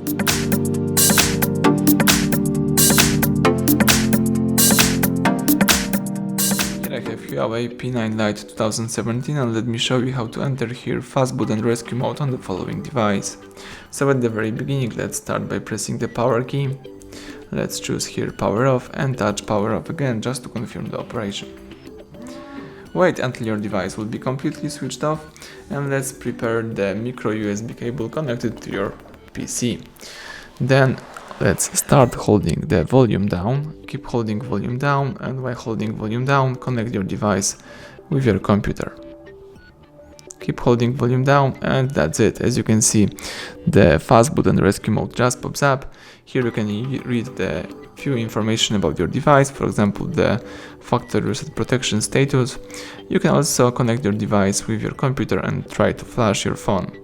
Here I have Huawei P9 Lite 2017, and let me show you how to enter here Fastboot and Rescue Mode on the following device. So at the very beginning, let's start by pressing the power key. Let's choose here power off and touch power off again just to confirm the operation. Wait until your device will be completely switched off, and let's prepare the micro USB cable connected to your PC. Then let's start holding the volume down, keep holding volume down, and while holding volume down, connect your device with your computer. Keep holding volume down, and that's it. As you can see, the Fastboot and Rescue Mode just pops up. Here you can read the few information about your device, for example the factory reset protection status. You can also connect your device with your computer and try to flash your phone.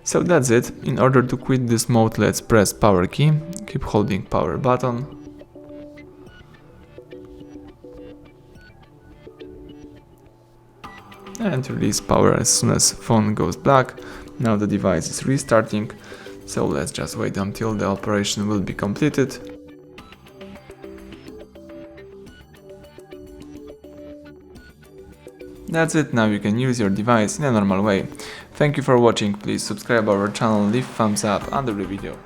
So that's it. In order to quit this mode, let's press power key, keep holding power button, and release power as soon as phone goes black. Now the device is restarting, so let's just wait until the operation will be completed. That's it, now you can use your device in a normal way. Thank you for watching, please subscribe our channel, leave thumbs up under the video.